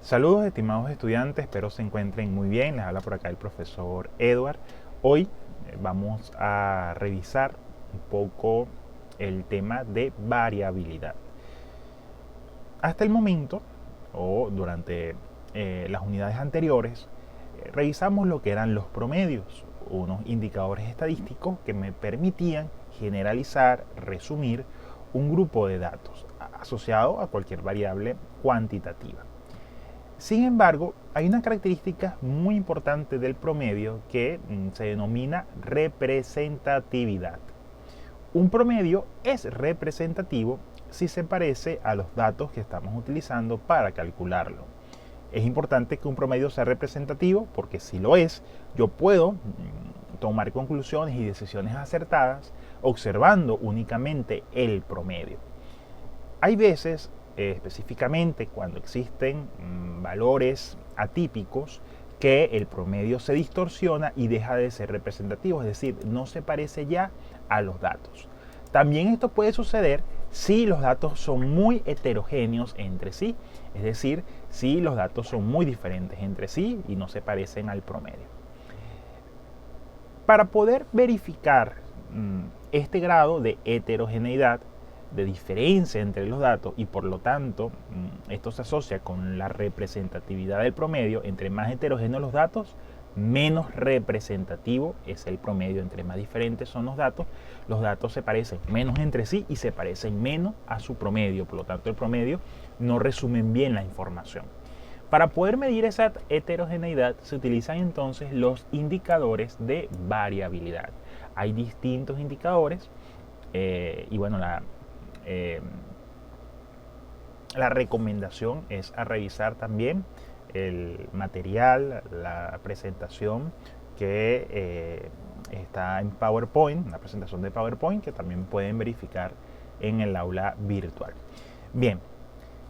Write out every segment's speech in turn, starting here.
Saludos estimados estudiantes, espero se encuentren muy bien. Les habla por acá el profesor Edward. Hoy vamos a revisar un poco el tema de variabilidad. Hasta el momento, o durante las unidades anteriores, revisamos lo que eran los promedios, unos indicadores estadísticos que me permitían generalizar, resumir un grupo de datos asociado a cualquier variable cuantitativa. Sin embargo, hay una característica muy importante del promedio que se denomina representatividad. Un promedio es representativo si se parece a los datos que estamos utilizando para calcularlo. Es importante que un promedio sea representativo porque si lo es, yo puedo tomar conclusiones y decisiones acertadas observando únicamente el promedio. Hay veces, específicamente cuando existen valores atípicos, que el promedio se distorsiona y deja de ser representativo, es decir, no se parece ya a los datos. También esto puede suceder si los datos son muy heterogéneos entre sí, es decir, si los datos son muy diferentes entre sí y no se parecen al promedio. Para poder verificar este grado de heterogeneidad, de diferencia entre los datos, y por lo tanto esto se asocia con la representatividad del promedio. Entre más heterogéneos los datos, menos representativo es el promedio. Entre más diferentes son los datos se parecen menos entre sí y se parecen menos a su promedio. Por lo tanto, el promedio no resumen bien la información. Para poder medir esa heterogeneidad se utilizan entonces los indicadores de variabilidad. Hay distintos indicadores y bueno, la recomendación es a revisar también el material, la presentación que está en PowerPoint, una presentación de PowerPoint que también pueden verificar en el aula virtual. Bien,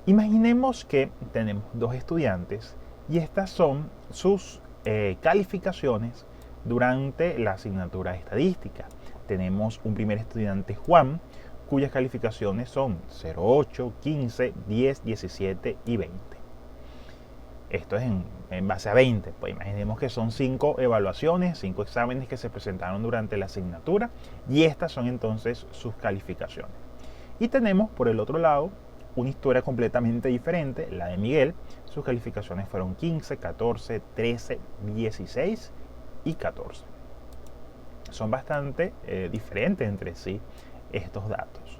imaginemos que tenemos dos estudiantes y estas son sus calificaciones durante la asignatura de estadística. Tenemos un primer estudiante, Juan, cuyas calificaciones son 0,8, 15, 10, 17 y 20. Esto es en base a 20. Pues imaginemos que son 5 evaluaciones, 5 exámenes que se presentaron durante la asignatura y estas son entonces sus calificaciones. Y tenemos por el otro lado una historia completamente diferente, la de Miguel. Sus calificaciones fueron 15, 14, 13, 16 y 14. Son bastante diferentes entre sí estos datos.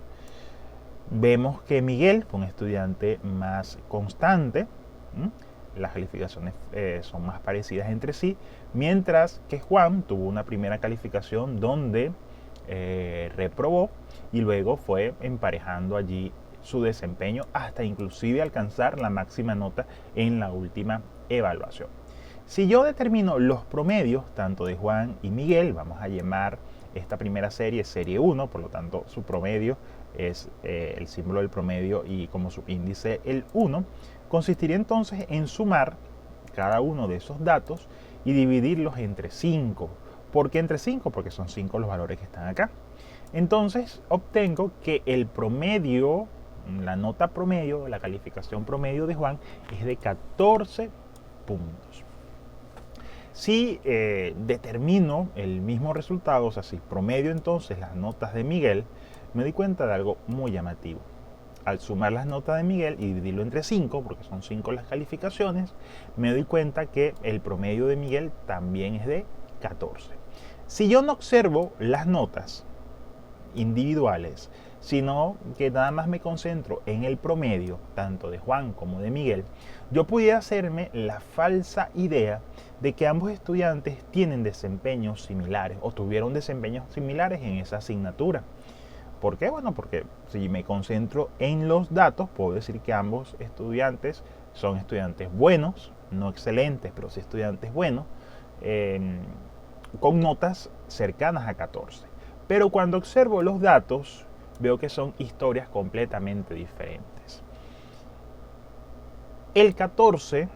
Vemos que Miguel fue un estudiante más constante, las calificaciones son más parecidas entre sí, mientras que Juan tuvo una primera calificación donde reprobó y luego fue emparejando allí su desempeño hasta inclusive alcanzar la máxima nota en la última evaluación. Si yo determino los promedios tanto de Juan y Miguel, vamos a llamar esta primera serie serie 1, por lo tanto su promedio es el símbolo del promedio y como subíndice el 1, consistiría entonces en sumar cada uno de esos datos y dividirlos entre 5. ¿Por qué entre 5? Porque son 5 los valores que están acá. Entonces obtengo que el promedio, la nota promedio, la calificación promedio de Juan es de 14 puntos. Si determino el mismo resultado, o sea, si promedio entonces las notas de Miguel, me di cuenta de algo muy llamativo. Al sumar las notas de Miguel y dividirlo entre 5, porque son 5 las calificaciones, me doy cuenta que el promedio de Miguel también es de 14. Si yo no observo las notas individuales, sino que nada más me concentro en el promedio, tanto de Juan como de Miguel, yo pudiera hacerme la falsa idea de que ambos estudiantes tienen desempeños similares o tuvieron desempeños similares en esa asignatura. ¿Por qué? Bueno, porque si me concentro en los datos, puedo decir que ambos estudiantes son estudiantes buenos, no excelentes, pero sí estudiantes buenos, con notas cercanas a 14. Pero cuando observo los datos, veo que son historias completamente diferentes. El 14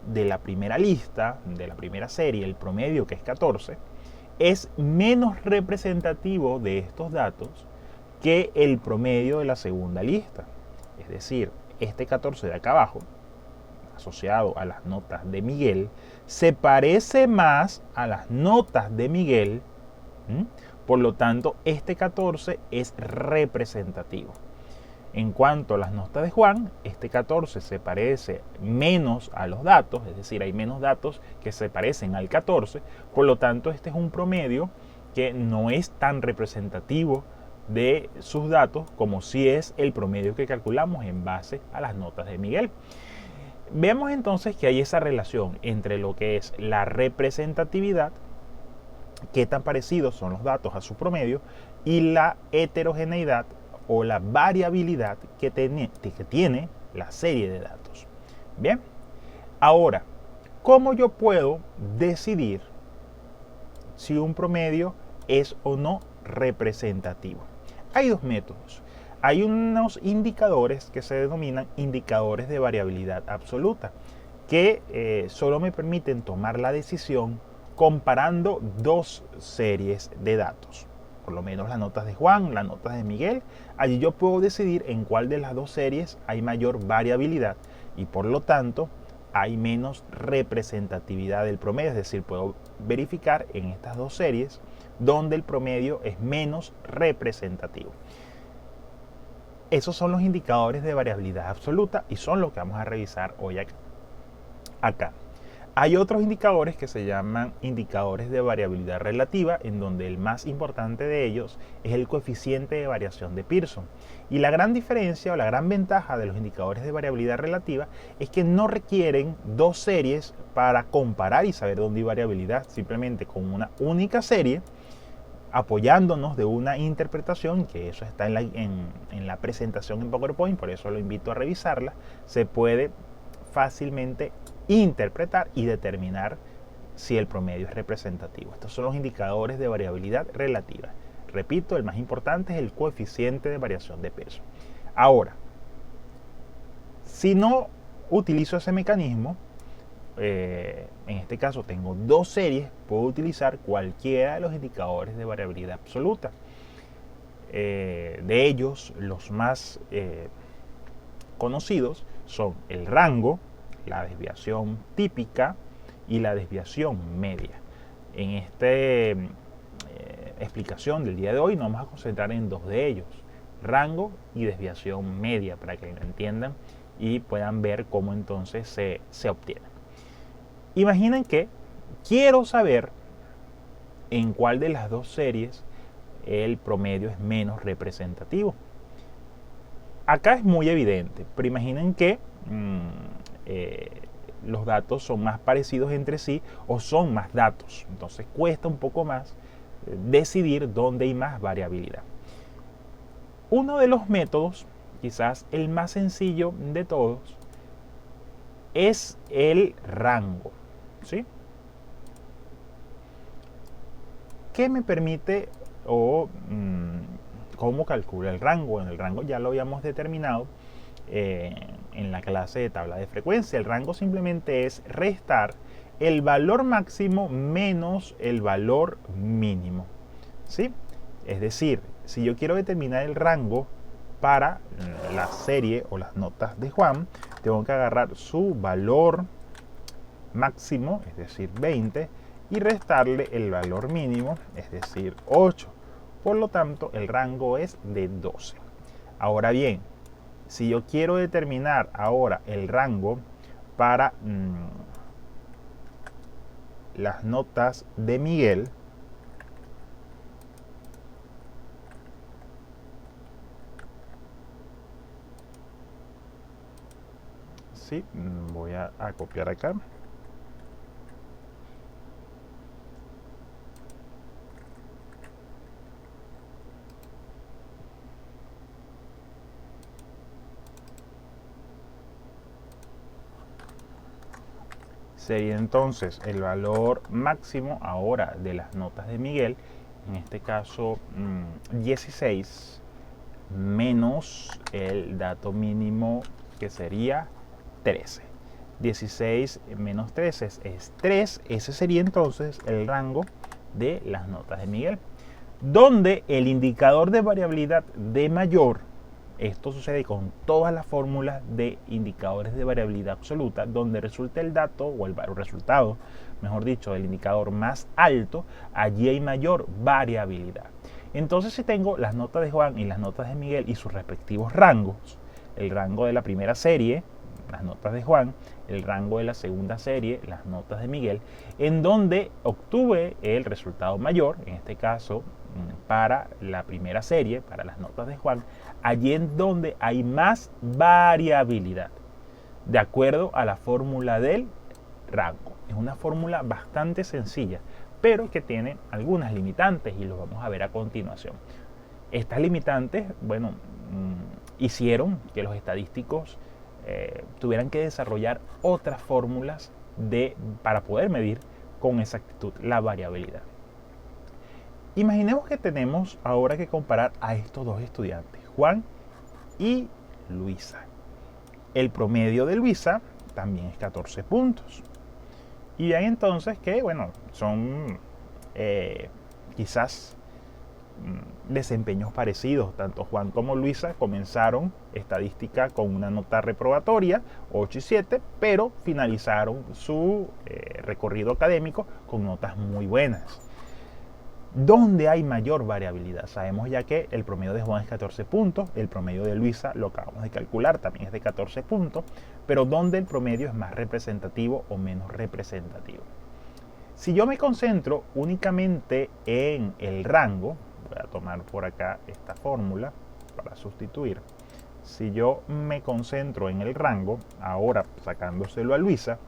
de la primera lista, de la primera serie, el promedio que es 14, es menos representativo de estos datos que el promedio de la segunda lista. Es decir, este 14 de acá abajo, asociado a las notas de Miguel, se parece más a las notas de Miguel. Por lo tanto, este 14 es representativo. En cuanto a las notas de Juan, este 14 se parece menos a los datos, es decir, hay menos datos que se parecen al 14, por lo tanto este es un promedio que no es tan representativo de sus datos como si es el promedio que calculamos en base a las notas de Miguel. Vemos entonces que hay esa relación entre lo que es la representatividad, qué tan parecidos son los datos a su promedio, y la heterogeneidad o la variabilidad que tiene la serie de datos. Bien, ahora, ¿cómo yo puedo decidir si un promedio es o no representativo? Hay dos métodos. Hay unos indicadores que se denominan indicadores de variabilidad absoluta, que solo me permiten tomar la decisión comparando dos series de datos. Por lo menos las notas de Juan, las notas de Miguel. Allí yo puedo decidir en cuál de las dos series hay mayor variabilidad y por lo tanto hay menos representatividad del promedio. Es decir, puedo verificar en estas dos series donde el promedio es menos representativo. Esos son los indicadores de variabilidad absoluta y son los que vamos a revisar hoy acá. Hay otros indicadores que se llaman indicadores de variabilidad relativa, en donde el más importante de ellos es el coeficiente de variación de Pearson. Y la gran diferencia o la gran ventaja de los indicadores de variabilidad relativa es que no requieren dos series para comparar y saber dónde hay variabilidad. Simplemente con una única serie, apoyándonos de una interpretación, que eso está en la presentación en PowerPoint, por eso lo invito a revisarla, se puede fácilmente interpretar y determinar si el promedio es representativo. Estos son los indicadores de variabilidad relativa. Repito, el más importante es el coeficiente de variación de peso. Ahora, si no utilizo ese mecanismo, en este caso tengo dos series, puedo utilizar cualquiera de los indicadores de variabilidad absoluta. De ellos, los más conocidos son el rango, la desviación típica y la desviación media. En esta explicación del día de hoy nos vamos a concentrar en dos de ellos, rango y desviación media, para que lo entiendan y puedan ver cómo entonces se obtienen. Imaginen que quiero saber en cuál de las dos series el promedio es menos representativo. Acá es muy evidente, pero imaginen que los datos son más parecidos entre sí o son más datos. Entonces cuesta un poco más decidir dónde hay más variabilidad. Uno de los métodos, quizás el más sencillo de todos, es el rango. ¿Sí? ¿Qué me permite cómo calcula el rango? En el rango ya lo habíamos determinado en la clase de tabla de frecuencia. El rango simplemente es restar el valor máximo menos el valor mínimo. ¿Sí? Es decir, si yo quiero determinar el rango para la serie o las notas de Juan, tengo que agarrar su valor máximo, es decir 20, y restarle el valor mínimo, es decir 8. Por lo tanto, el rango es de 12. Ahora bien, si yo quiero determinar ahora el rango para las notas de Miguel, sí, voy a copiar acá. Sería entonces el valor máximo ahora de las notas de Miguel, en este caso 16, menos el dato mínimo que sería 13. 16 menos 13 es 3, ese sería entonces el rango de las notas de Miguel, donde el indicador de variabilidad de mayor, Esto sucede con todas las fórmulas de indicadores de variabilidad absoluta, donde resulta el dato o el resultado, mejor dicho, el indicador más alto, allí hay mayor variabilidad. Entonces, si tengo las notas de Juan y las notas de Miguel y sus respectivos rangos, el rango de la primera serie, las notas de Juan, el rango de la segunda serie, las notas de Miguel, en donde obtuve el resultado mayor, en este caso para la primera serie, para las notas de Juan, allí en donde hay más variabilidad, de acuerdo a la fórmula del rango. Es una fórmula bastante sencilla, pero que tiene algunas limitantes y lo vamos a ver a continuación. Estas limitantes, bueno, hicieron que los estadísticos tuvieran que desarrollar otras fórmulas para poder medir con exactitud la variabilidad. Imaginemos que tenemos ahora que comparar a estos dos estudiantes, Juan y Luisa. El promedio de Luisa también es 14 puntos. Y vean entonces que, bueno, son quizás desempeños parecidos. Tanto Juan como Luisa comenzaron estadística con una nota reprobatoria, 8 y 7, pero finalizaron su recorrido académico con notas muy buenas. ¿Dónde hay mayor variabilidad? Sabemos ya que el promedio de Juan es 14 puntos, el promedio de Luisa, lo acabamos de calcular, también es de 14 puntos, pero ¿dónde el promedio es más representativo o menos representativo? Si yo me concentro únicamente en el rango, voy a tomar por acá esta fórmula para sustituir. Si yo me concentro en el rango, ahora sacándoselo a Luisa,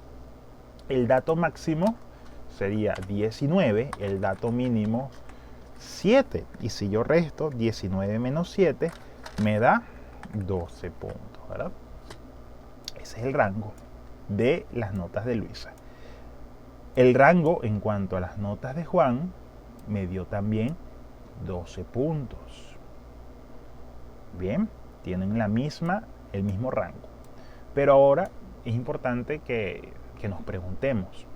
el dato máximo sería 19, el dato mínimo 7. Y si yo resto 19 menos 7, me da 12 puntos, ¿verdad? Ese es el rango de las notas de Luisa. El rango en cuanto a las notas de Juan me dio también 12 puntos. Bien, tienen el mismo rango. Pero ahora es importante que nos preguntemos.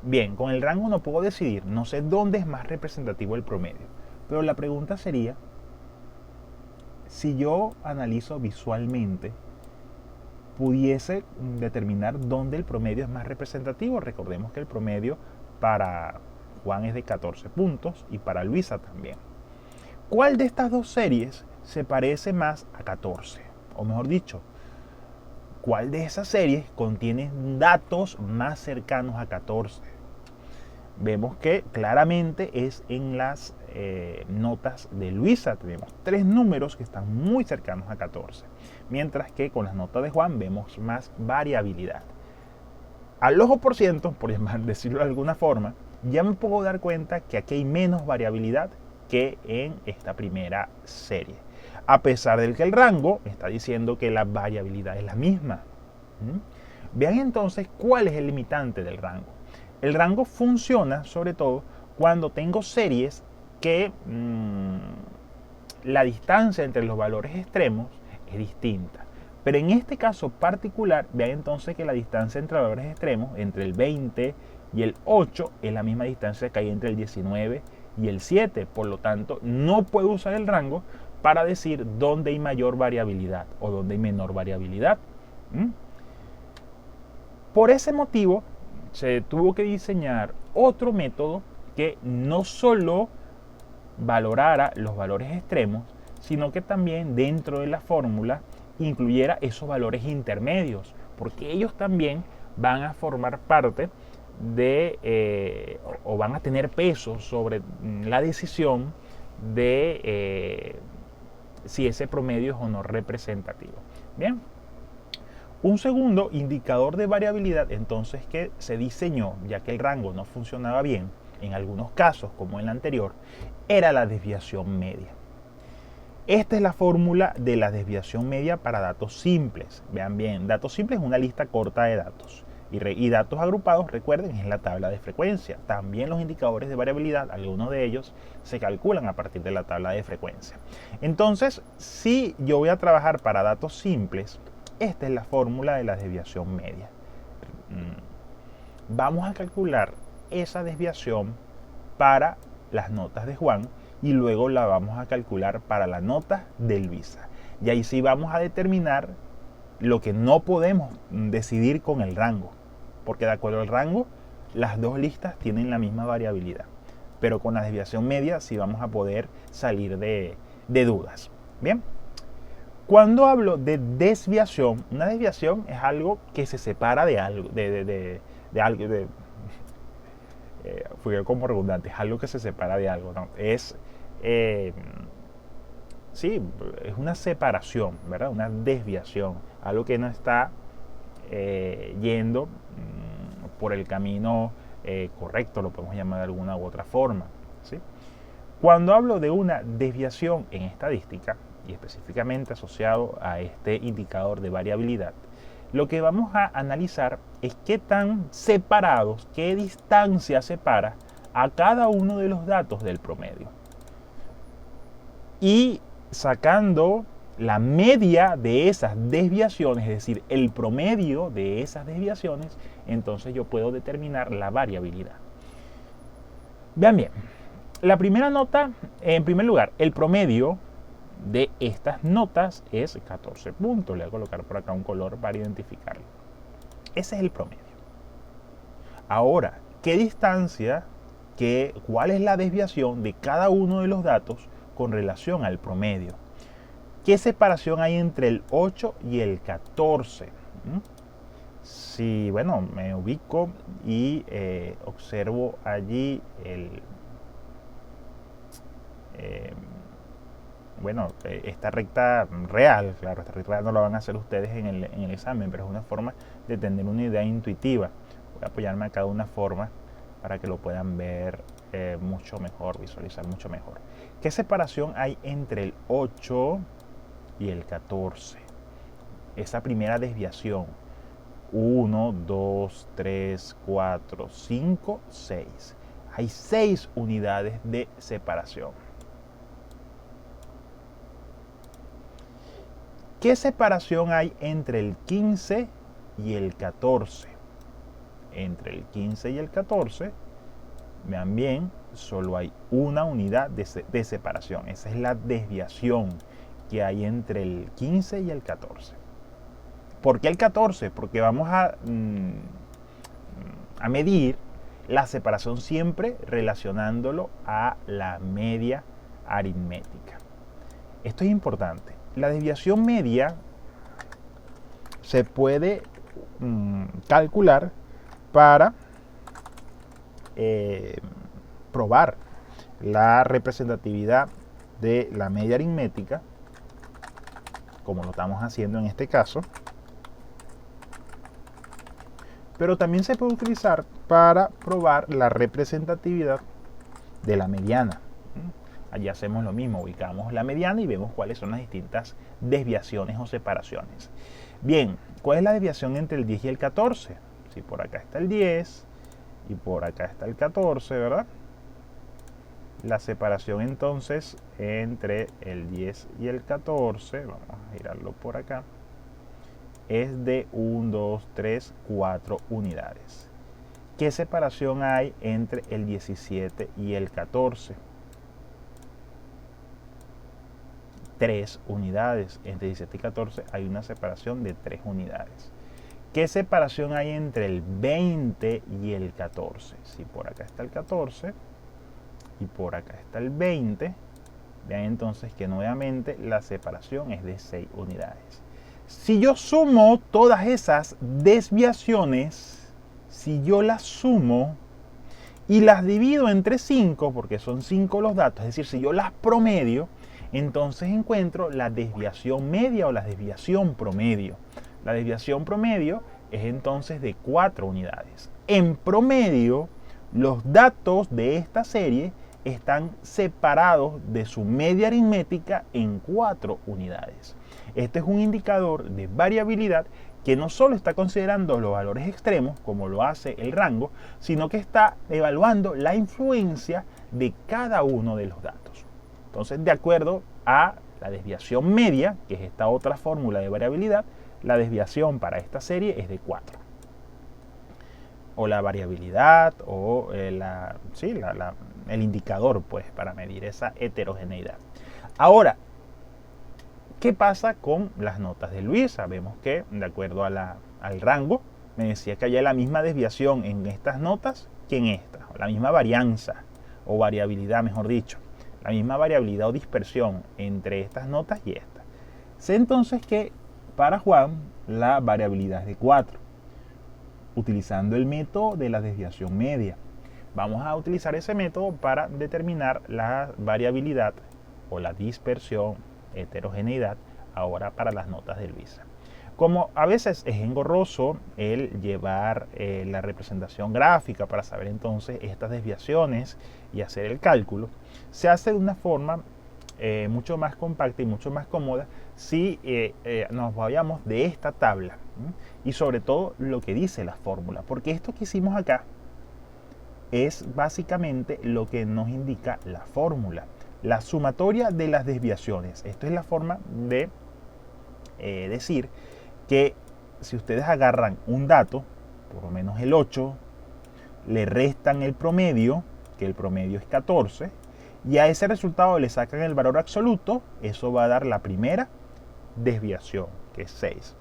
Bien, con el rango no puedo decidir, no sé dónde es más representativo el promedio. Pero la pregunta sería, si yo analizo visualmente, pudiese determinar dónde el promedio es más representativo. Recordemos que el promedio para Juan es de 14 puntos y para Luisa también. ¿Cuál de estas dos series se parece más a 14? O mejor dicho, ¿cuál de esas series contiene datos más cercanos a 14? Vemos que claramente es en las notas de Luisa. Tenemos 3 números que están muy cercanos a 14. Mientras que con las notas de Juan vemos más variabilidad. Al ojo por ciento, por decirlo de alguna forma, ya me puedo dar cuenta que aquí hay menos variabilidad que en esta primera serie. A pesar de que el rango está diciendo que la variabilidad es la misma. Vean entonces cuál es el limitante del rango. El rango funciona sobre todo cuando tengo series que la distancia entre los valores extremos es distinta. Pero en este caso particular, vean entonces que la distancia entre los valores extremos, entre el 20 y el 8, es la misma distancia que hay entre el 19 y el 7. Por lo tanto, no puedo usar el rango para decir dónde hay mayor variabilidad o dónde hay menor variabilidad. Por ese motivo, se tuvo que diseñar otro método que no solo valorara los valores extremos, sino que también dentro de la fórmula incluyera esos valores intermedios, porque ellos también van a formar parte de o van a tener peso sobre la decisión de si ese promedio es o no representativo. Bien. Un segundo indicador de variabilidad entonces que se diseñó, ya que el rango no funcionaba bien en algunos casos como en el anterior, era la desviación media. Esta es la fórmula de la desviación media para datos simples. Vean bien, datos simples es una lista corta de datos. Y datos agrupados, recuerden, es la tabla de frecuencia. También los indicadores de variabilidad, algunos de ellos se calculan a partir de la tabla de frecuencia. Entonces, si yo voy a trabajar para datos simples, esta es la fórmula de la desviación media. Vamos a calcular esa desviación para las notas de Juan y luego la vamos a calcular para la nota de Luisa. Y ahí sí vamos a determinar lo que no podemos decidir con el rango, porque de acuerdo al rango, las dos listas tienen la misma variabilidad, pero con la desviación media sí vamos a poder salir de dudas. Bien, cuando hablo de desviación, una desviación es algo que se separa de algo, fui como redundante, es algo que se separa de algo, ¿no? Sí, es una separación, ¿verdad? Una desviación, algo que no está yendo por el camino correcto, lo podemos llamar de alguna u otra forma, ¿sí? Cuando hablo de una desviación en estadística, y específicamente asociado a este indicador de variabilidad, lo que vamos a analizar es qué tan separados, qué distancia separa a cada uno de los datos del promedio. Y sacando la media de esas desviaciones, es decir, el promedio de esas desviaciones, entonces yo puedo determinar la variabilidad. Vean bien, la primera nota, en primer lugar, el promedio de estas notas es 14 puntos. Le voy a colocar por acá un color para identificarlo. Ese es el promedio. Ahora, ¿qué distancia, cuál es la desviación de cada uno de los datos con relación al promedio? ¿Qué separación hay entre el 8 y el 14? Si, bueno, me ubico y observo allí esta recta real, claro, esta recta real no la van a hacer ustedes en el examen, pero es una forma de tener una idea intuitiva. Voy a apoyarme acá de una forma para que lo puedan ver mucho mejor, visualizar mucho mejor. ¿Qué separación hay entre el 8 y el 14? Esa primera desviación. 1, 2, 3, 4, 5, 6. Hay 6 unidades de separación. ¿Qué separación hay entre el 15 y el 14? Entre el 15 y el 14, vean bien, solo hay una unidad de separación. Esa es la desviación que hay entre el 15 y el 14. ¿Por qué el 14? Porque vamos a medir la separación siempre relacionándolo a la media aritmética. Esto es importante. La desviación media se puede calcular para probar la representatividad de la media aritmética, como lo estamos haciendo en este caso, pero también se puede utilizar para probar la representatividad de la mediana. Allí hacemos lo mismo, ubicamos la mediana y vemos cuáles son las distintas desviaciones o separaciones. Bien, ¿cuál es la desviación entre el 10 y el 14? Si por acá está el 10 y por acá está el 14, ¿verdad? La separación entonces entre el 10 y el 14, vamos a girarlo por acá, es de 1, 2, 3, 4 unidades. ¿Qué separación hay entre el 17 y el 14? 3 unidades. Entre 17 y 14 hay una separación de 3 unidades. ¿Qué separación hay entre el 20 y el 14? Si por acá está el 14 y por acá está el 20, vean entonces que nuevamente la separación es de 6 unidades. Si yo sumo todas esas desviaciones, si yo las sumo y las divido entre 5, porque son 5 los datos, es decir, si yo las promedio, entonces encuentro la desviación media o la desviación promedio. La desviación promedio es entonces de 4 unidades. En promedio, los datos de esta serie están separados de su media aritmética en 4 unidades. Este es un indicador de variabilidad que no solo está considerando los valores extremos, como lo hace el rango, sino que está evaluando la influencia de cada uno de los datos. Entonces, de acuerdo a la desviación media, que es esta otra fórmula de variabilidad, la desviación para esta serie es de 4. O la variabilidad, o el indicador, pues, para medir esa heterogeneidad. Ahora, ¿Qué pasa con las notas de Luisa? Vemos que, de acuerdo al rango, me decía que había la misma desviación en estas notas que en estas, la misma varianza o variabilidad, mejor dicho, la misma variabilidad o dispersión entre estas notas y estas. Sé entonces que para Juan la variabilidad es de 4, utilizando el método de la desviación media. Vamos a utilizar ese método para determinar la variabilidad o la dispersión, heterogeneidad, ahora para las notas de Luisa. Como a veces es engorroso el llevar la representación gráfica para saber entonces estas desviaciones y hacer el cálculo, se hace de una forma mucho más compacta y mucho más cómoda si nos vayamos de esta tabla, y sobre todo lo que dice la fórmula, porque esto que hicimos acá es básicamente lo que nos indica la fórmula, la sumatoria de las desviaciones. Esto es la forma de decir que si ustedes agarran un dato, por lo menos el 8, le restan el promedio, que el promedio es 14, y a ese resultado le sacan el valor absoluto, eso va a dar la primera desviación, que es 6.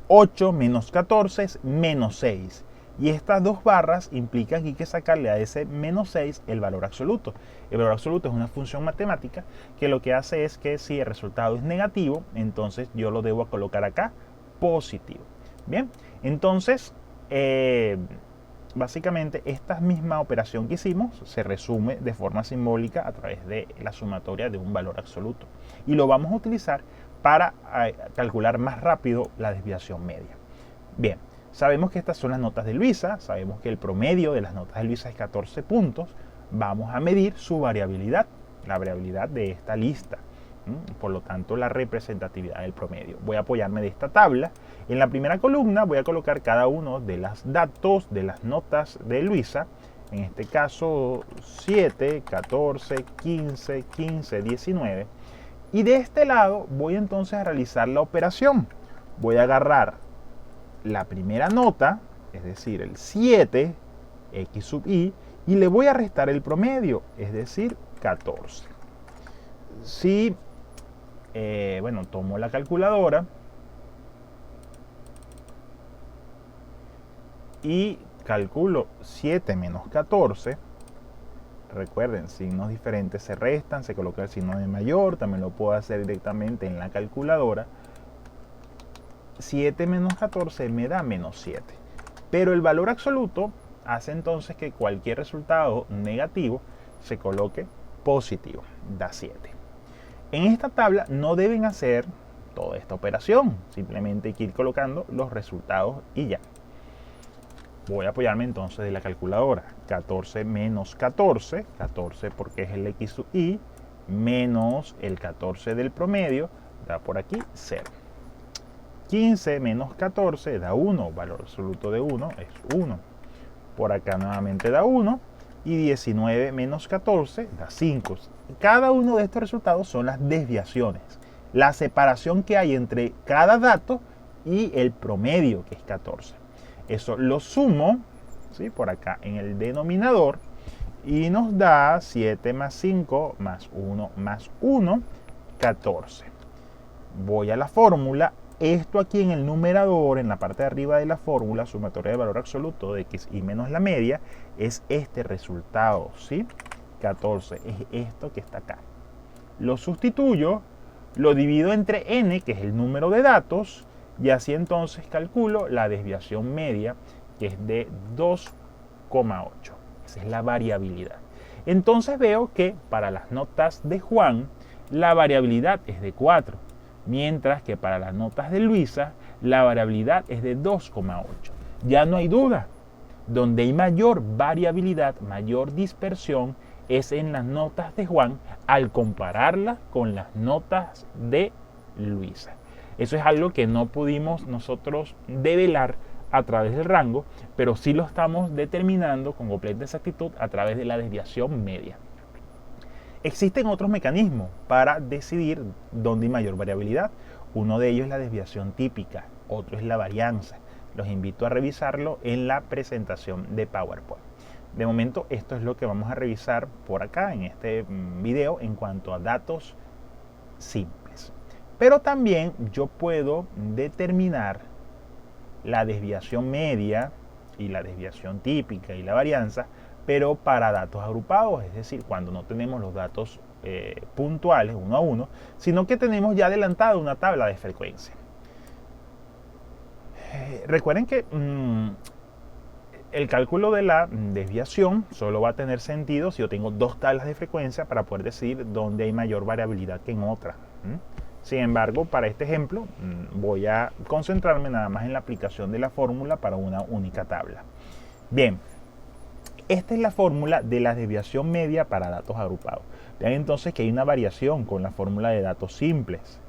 8 menos 14 es menos 6. Y estas dos barras implican que hay que sacarle a ese menos 6 el valor absoluto. El valor absoluto es una función matemática que lo que hace es que si el resultado es negativo, entonces yo lo debo colocar acá positivo. Bien, entonces básicamente esta misma operación que hicimos se resume de forma simbólica a través de la sumatoria de un valor absoluto. Y lo vamos a utilizar para calcular más rápido la desviación media. Bien. Sabemos que estas son las notas de Luisa, sabemos que el promedio de las notas de Luisa es 14 puntos. Vamos a medir su variabilidad, la variabilidad de esta lista. Por lo tanto, la representatividad del promedio. Voy a apoyarme de esta tabla. En la primera columna voy a colocar cada uno de los datos de las notas de Luisa. En este caso, 7, 14, 15, 15, 19. Y de este lado voy entonces a realizar la operación. Voy a agarrar la primera nota, es decir, el 7, x sub i, y le voy a restar el promedio, es decir, 14. Si, tomo la calculadora y calculo 7 menos 14, recuerden, signos diferentes se restan, se coloca el signo de mayor, también lo puedo hacer directamente en la calculadora. 7 menos 14 me da menos 7. Pero el valor absoluto hace entonces que cualquier resultado negativo se coloque positivo, da 7. En esta tabla no deben hacer toda esta operación, simplemente hay que ir colocando los resultados y ya. Voy a apoyarme entonces de la calculadora. 14 menos 14, 14 porque es el x sub i, menos el 14 del promedio, da por aquí 0. 15 menos 14 da 1, valor absoluto de 1 es 1. Por acá nuevamente da 1. Y 19 menos 14 da 5. Cada uno de estos resultados son las desviaciones. La separación que hay entre cada dato y el promedio, que es 14. Eso lo sumo, ¿sí?, por acá en el denominador. Y nos da 7 más 5 más 1 más 1, 14. Voy a la fórmula. Esto aquí en el numerador, en la parte de arriba de la fórmula, sumatoria de valor absoluto de x y menos la media, es este resultado, ¿sí? 14 es esto que está acá. Lo sustituyo, lo divido entre n, que es el número de datos, y así entonces calculo la desviación media, que es de 2,8. Esa es la variabilidad. Entonces veo que para las notas de Juan, la variabilidad es de 4. Mientras que para las notas de Luisa, la variabilidad es de 2,8. Ya no hay duda. Donde hay mayor variabilidad, mayor dispersión, es en las notas de Juan al compararlas con las notas de Luisa. Eso es algo que no pudimos nosotros develar a través del rango, pero sí lo estamos determinando con completa exactitud a través de la desviación media. Existen otros mecanismos para decidir dónde hay mayor variabilidad. Uno de ellos es la desviación típica, otro es la varianza. Los invito a revisarlo en la presentación de PowerPoint. De momento, esto es lo que vamos a revisar por acá en este video en cuanto a datos simples. Pero también yo puedo determinar la desviación media y la desviación típica y la varianza, pero para datos agrupados, es decir, cuando no tenemos los datos puntuales uno a uno, sino que tenemos ya adelantada una tabla de frecuencia. Recuerden que el cálculo de la desviación solo va a tener sentido si yo tengo dos tablas de frecuencia para poder decidir dónde hay mayor variabilidad que en otra. Sin embargo, para este ejemplo voy a concentrarme nada más en la aplicación de la fórmula para una única tabla. Bien, esta es la fórmula de la desviación media para datos agrupados. Vean entonces que hay una variación con la fórmula de datos simples.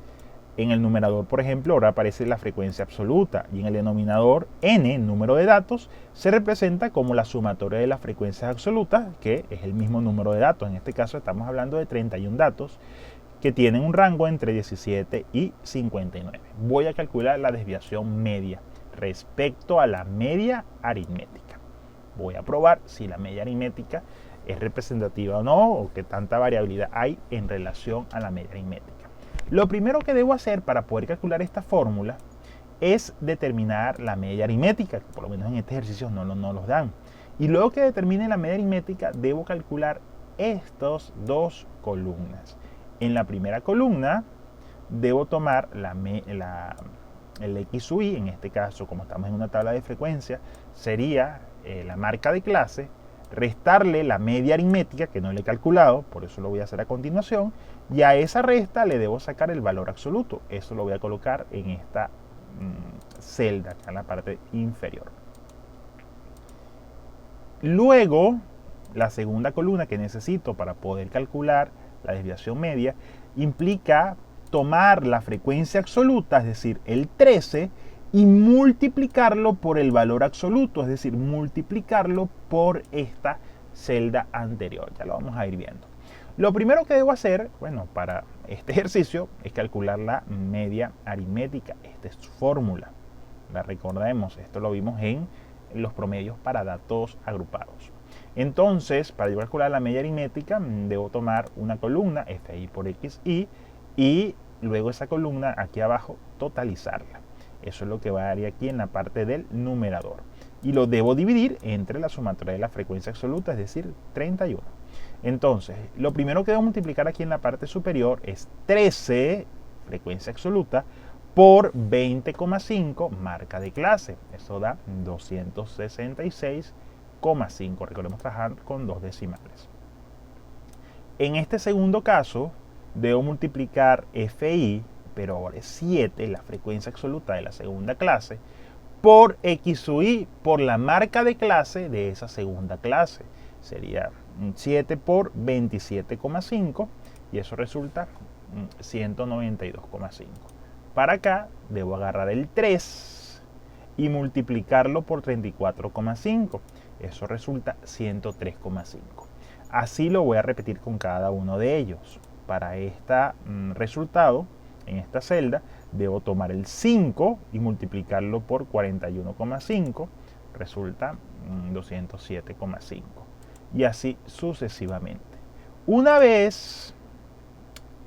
En el numerador, por ejemplo, ahora aparece la frecuencia absoluta y en el denominador n, número de datos, se representa como la sumatoria de las frecuencias absolutas, que es el mismo número de datos. En este caso estamos hablando de 31 datos que tienen un rango entre 17 y 59. Voy a calcular la desviación media respecto a la media aritmética. Voy a probar si la media aritmética es representativa o no, o qué tanta variabilidad hay en relación a la media aritmética. Lo primero que debo hacer para poder calcular esta fórmula es determinar la media aritmética, que por lo menos en este ejercicio no los dan. Y luego que determine la media aritmética, debo calcular estas dos columnas. En la primera columna debo tomar el x sub i, en este caso como estamos en una tabla de frecuencia, sería la marca de clase, restarle la media aritmética que no le he calculado, por eso lo voy a hacer a continuación, y a esa resta le debo sacar el valor absoluto. Eso lo voy a colocar en esta celda, acá en la parte inferior. Luego, la segunda columna que necesito para poder calcular la desviación media implica tomar la frecuencia absoluta, es decir, el 13, y multiplicarlo por el valor absoluto, es decir, multiplicarlo por esta celda anterior. Ya lo vamos a ir viendo. Lo primero que debo hacer, bueno, para este ejercicio es calcular la media aritmética. Esta es su fórmula. La recordemos, esto lo vimos en los promedios para datos agrupados. Entonces, para yo calcular la media aritmética, debo tomar una columna, FI por XI, y luego esa columna aquí abajo totalizarla. Eso es lo que va a dar aquí en la parte del numerador. Y lo debo dividir entre la sumatoria de la frecuencia absoluta, es decir, 31. Entonces, lo primero que debo multiplicar aquí en la parte superior es 13, frecuencia absoluta, por 20,5, marca de clase. Eso da 266,5. Recordemos trabajar con dos decimales. En este segundo caso, debo multiplicar FI, pero ahora es 7, la frecuencia absoluta de la segunda clase, por X sub i, por la marca de clase de esa segunda clase. Sería 7 por 27,5 y eso resulta 192,5. Para acá debo agarrar el 3 y multiplicarlo por 34,5. Eso resulta 103,5. Así lo voy a repetir con cada uno de ellos. Para este resultado, en esta celda, debo tomar el 5 y multiplicarlo por 41,5. Resulta 207,5. Y así sucesivamente. Una vez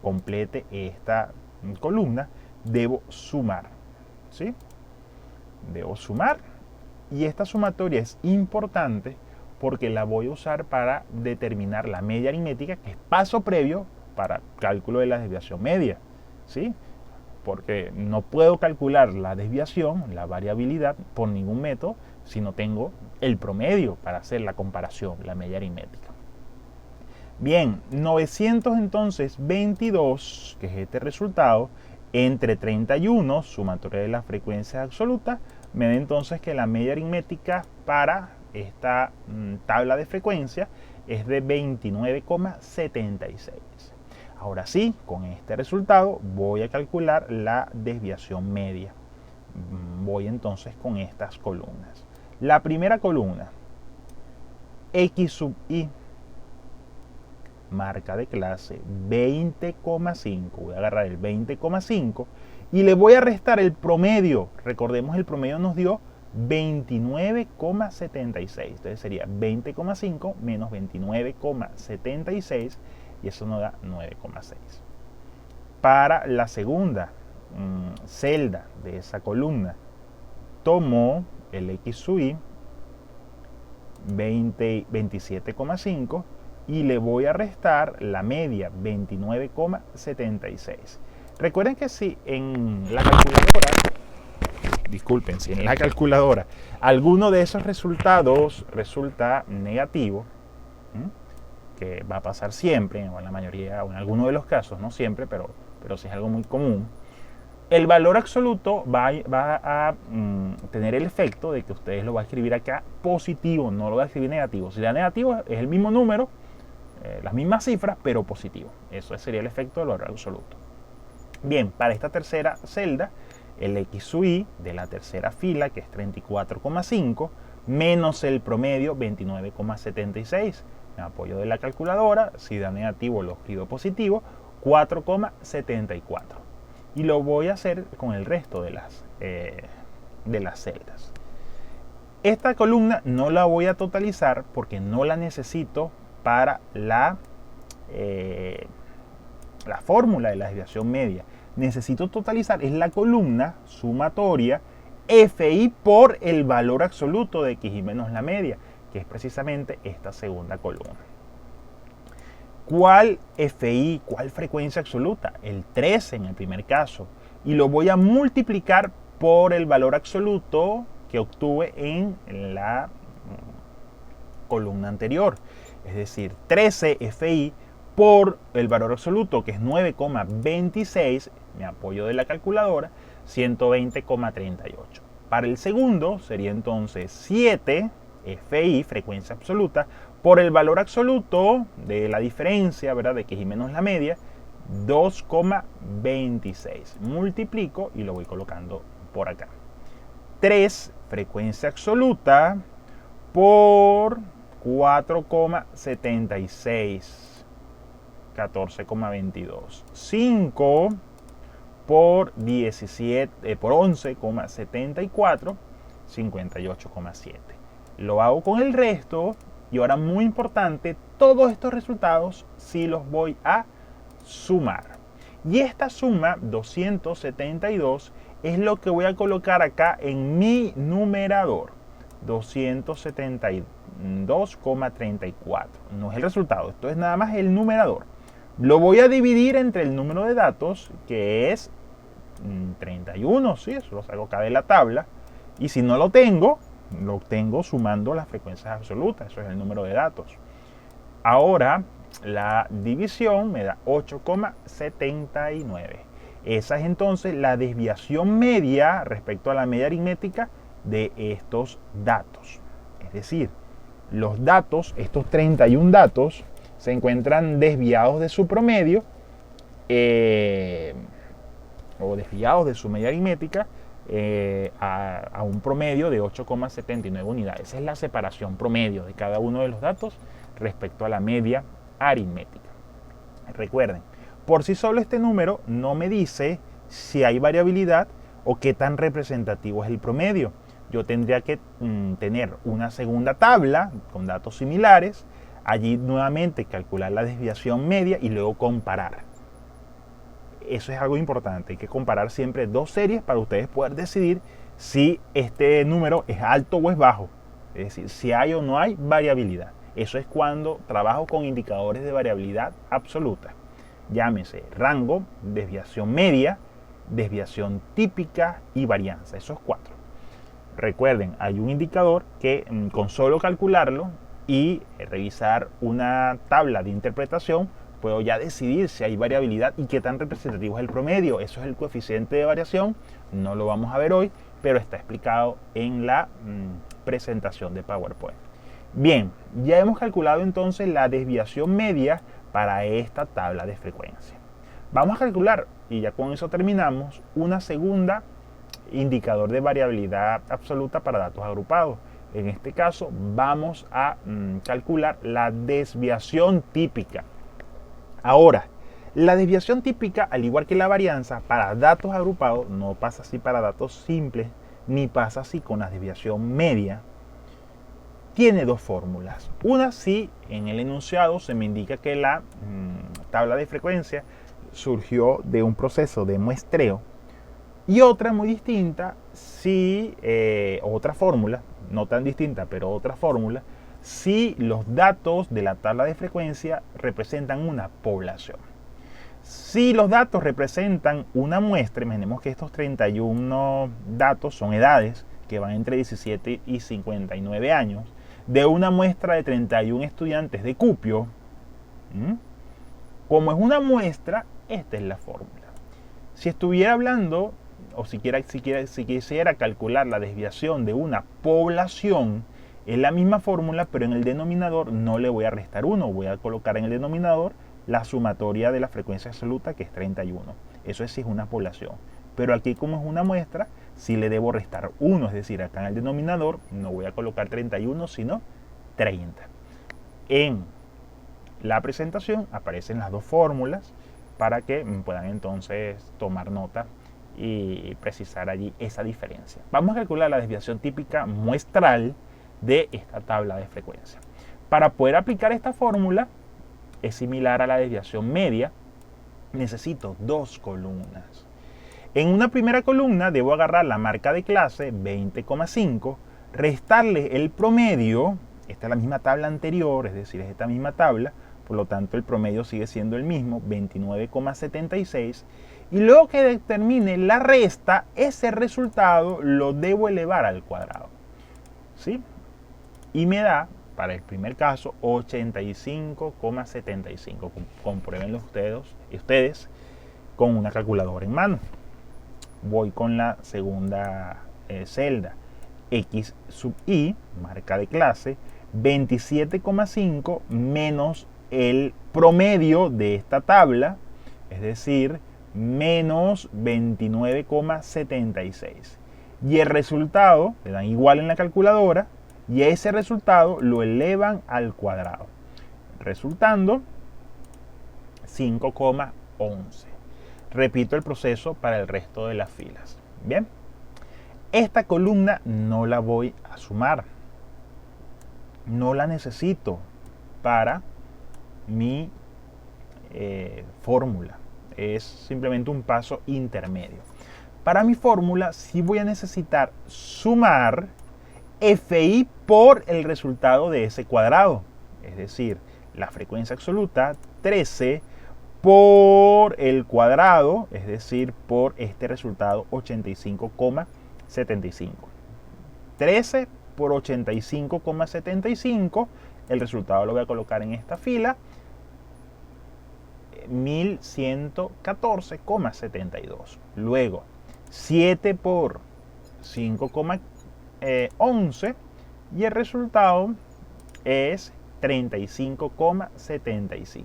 complete esta columna, debo sumar. ¿Sí? Debo sumar. Y esta sumatoria es importante porque la voy a usar para determinar la media aritmética, que es paso previo para cálculo de la desviación media. ¿Sí? Porque no puedo calcular la desviación, la variabilidad, por ningún método si no tengo el promedio para hacer la comparación, la media aritmética. Bien, 900 entonces 22, que es este resultado, entre 31, sumatoria de las frecuencias absolutas, me da entonces que la media aritmética para esta tabla de frecuencia es de 29,76. Ahora sí, con este resultado voy a calcular la desviación media. Voy entonces con estas columnas. La primera columna, X sub i, marca de clase 20,5. Voy a agarrar el 20,5 y le voy a restar el promedio. Recordemos, el promedio nos dio 29,76. Entonces sería 20,5 menos 29,76 y eso nos da 9,6. para la segunda celda de esa columna, tomo el X sub I 27,5 y le voy a restar la media 29,76. Recuerden que si en la calculadora, alguno de esos resultados resulta negativo, que va a pasar siempre, o en la mayoría, o en alguno de los casos, no siempre, pero sí es algo muy común, el valor absoluto va a tener el efecto de que ustedes lo va a escribir acá positivo, no lo va a escribir negativo. Si da negativo es el mismo número, las mismas cifras, pero positivo. Eso sería el efecto del valor absoluto. Bien, para esta tercera celda, el X sub I de la tercera fila, que es 34,5, menos el promedio 29,76. Me apoyo de la calculadora, si da negativo lo escribo positivo, 4,74. Y lo voy a hacer con el resto de las celdas. Esta columna no la voy a totalizar porque no la necesito para la fórmula de la desviación media. Necesito totalizar es la columna sumatoria FI por el valor absoluto de XI menos la media, que es precisamente esta segunda columna. ¿Cuál FI? ¿Cuál frecuencia absoluta? El 13 en el primer caso. Y lo voy a multiplicar por el valor absoluto que obtuve en la columna anterior. Es decir, 13 FI por el valor absoluto, que es 9,26, me apoyo de la calculadora, 120,38. Para el segundo sería entonces 7 FI, frecuencia absoluta, por el valor absoluto de la diferencia, ¿verdad?, de XI menos la media, 2,26. Multiplico y lo voy colocando por acá. 3, frecuencia absoluta, por 4,76, 14,22. 5 por 11,74, 58,7. Lo hago con el resto y ahora, muy importante, todos estos resultados sí los voy a sumar. Y esta suma 272 es lo que voy a colocar acá en mi numerador. 272,34. No es el resultado, esto es nada más el numerador. Lo voy a dividir entre el número de datos, que es 31, ¿sí? Eso lo saco acá de la tabla. Y si no lo tengo sumando las frecuencias absolutas, eso es el número de datos. Ahora, la división me da 8,79. Esa es entonces la desviación media respecto a la media aritmética de estos datos. Es decir, los datos, estos 31 datos, se encuentran desviados de su promedio o desviados de su media aritmética a un promedio de 8,79 unidades. Esa es la separación promedio de cada uno de los datos respecto a la media aritmética. Recuerden, por sí solo este número no me dice si hay variabilidad o qué tan representativo es el promedio. Yo tendría que tener una segunda tabla con datos similares, allí nuevamente calcular la desviación media y luego comparar. Eso es algo importante, hay que comparar siempre dos series para ustedes poder decidir si este número es alto o es bajo, es decir, si hay o no hay variabilidad. Eso es cuando trabajo con indicadores de variabilidad absoluta, llámese rango, desviación media, desviación típica y varianza, esos cuatro. Recuerden, hay un indicador que con solo calcularlo y revisar una tabla de interpretación puedo ya decidir si hay variabilidad y qué tan representativo es el promedio. Eso es el coeficiente de variación, no lo vamos a ver hoy, pero está explicado en la presentación de PowerPoint. Bien, ya hemos calculado entonces la desviación media para esta tabla de frecuencia. Vamos a calcular, y ya con eso terminamos, una segunda indicador de variabilidad absoluta para datos agrupados. En este caso vamos a calcular la desviación típica. Ahora, la desviación típica, al igual que la varianza, para datos agrupados no pasa así para datos simples, ni pasa así con la desviación media. Tiene dos fórmulas. Una, si en el enunciado se me indica que la tabla de frecuencia surgió de un proceso de muestreo y otra muy distinta, si otra fórmula, no tan distinta, pero otra fórmula, si los datos de la tabla de frecuencia representan una población. Si los datos representan una muestra, imaginemos que estos 31 datos son edades que van entre 17 y 59 años, de una muestra de 31 estudiantes de Cupio, como es una muestra, esta es la fórmula. Si estuviera hablando, o si quisiera calcular la desviación de una población, es la misma fórmula, pero en el denominador no le voy a restar 1, voy a colocar en el denominador la sumatoria de la frecuencia absoluta, que es 31. Eso es si es una población. Pero aquí, como es una muestra, sí le debo restar 1, es decir, acá en el denominador no voy a colocar 31, sino 30. En la presentación aparecen las dos fórmulas para que puedan entonces tomar nota y precisar allí esa diferencia. Vamos a calcular la desviación típica muestral de esta tabla de frecuencia. Para poder aplicar esta fórmula, es similar a la desviación media, necesito dos columnas. En una primera columna debo agarrar la marca de clase 20,5, restarle el promedio, esta es la misma tabla anterior, es decir, es esta misma tabla, por lo tanto el promedio sigue siendo el mismo, 29,76, y luego que determine la resta, ese resultado lo debo elevar al cuadrado, ¿sí? Y me da, para el primer caso, 85,75. Compruébenlo ustedes con una calculadora en mano. Voy con la segunda celda. X sub i, marca de clase, 27,5 menos el promedio de esta tabla, es decir, menos 29,76. Y el resultado, le dan igual en la calculadora, y ese resultado lo elevan al cuadrado, resultando 5,11. Repito el proceso para el resto de las filas. Bien, esta columna no la voy a sumar, no la necesito para mi fórmula, es simplemente un paso intermedio. Para mi fórmula sí voy a necesitar sumar FI por el resultado de ese cuadrado, es decir, la frecuencia absoluta 13 por el cuadrado, es decir, por este resultado 85,75. 13 por 85,75, el resultado lo voy a colocar en esta fila, 1114,72. Luego, 7 por 5,11 y el resultado es 35,75.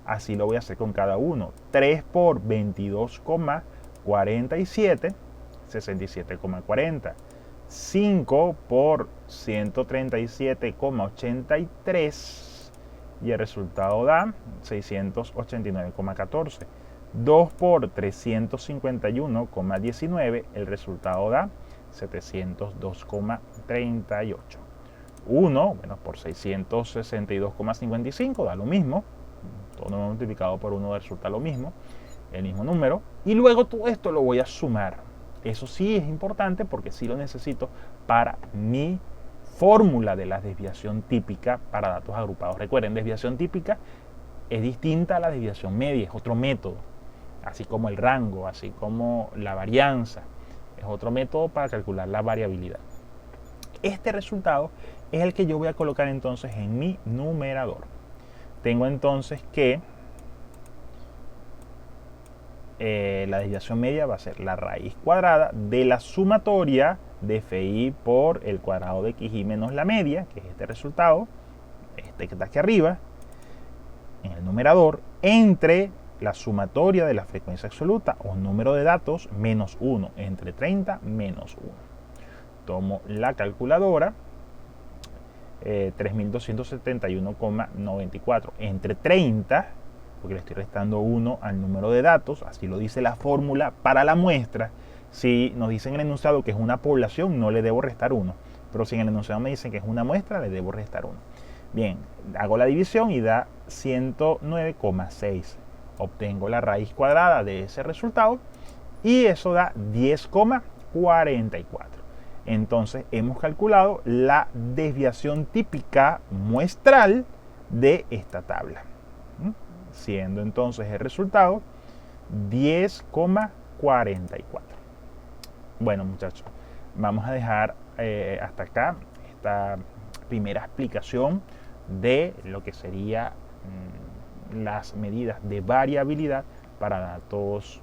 Así lo voy a hacer con cada uno. 3 por 22,47, 67,40. 5 por 137,83 y el resultado da 689,14. 2 por 351,19, el resultado da 702,38. 1, bueno, por 662,55 da lo mismo. Todo multiplicado por 1 resulta lo mismo, el mismo número. Y luego todo esto lo voy a sumar. Eso sí es importante porque sí lo necesito para mi fórmula de la desviación típica para datos agrupados. Recuerden, desviación típica es distinta a la desviación media, es otro método. Así como el rango, así como la varianza, es otro método para calcular la variabilidad. Este resultado es el que yo voy a colocar entonces en mi numerador. Tengo entonces que la desviación media va a ser la raíz cuadrada de la sumatoria de FI por el cuadrado de XI menos la media, que es este resultado, este que está aquí arriba, en el numerador, entre la sumatoria de la frecuencia absoluta o número de datos menos 1, entre 30 menos 1. Tomo la calculadora, 3271,94 entre 30, porque le estoy restando 1 al número de datos, así lo dice la fórmula para la muestra. Si nos dicen en el enunciado que es una población, no le debo restar 1, pero si en el enunciado me dicen que es una muestra, le debo restar 1. Bien, hago la división y da 109,6. obtengo la raíz cuadrada de ese resultado y eso da 10,44. Entonces hemos calculado la desviación típica muestral de esta tabla, siendo entonces el resultado 10,44. Bueno, muchachos, vamos a dejar hasta acá esta primera explicación de lo que sería las medidas de variabilidad para datos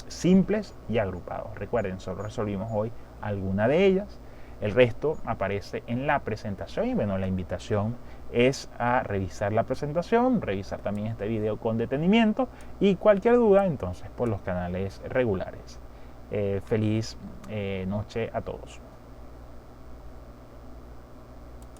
simples y agrupados. Recuerden, solo resolvimos hoy alguna de ellas. El resto aparece en la presentación y bueno, la invitación es a revisar la presentación, revisar también este video con detenimiento y cualquier duda entonces por los canales regulares. Feliz noche a todos.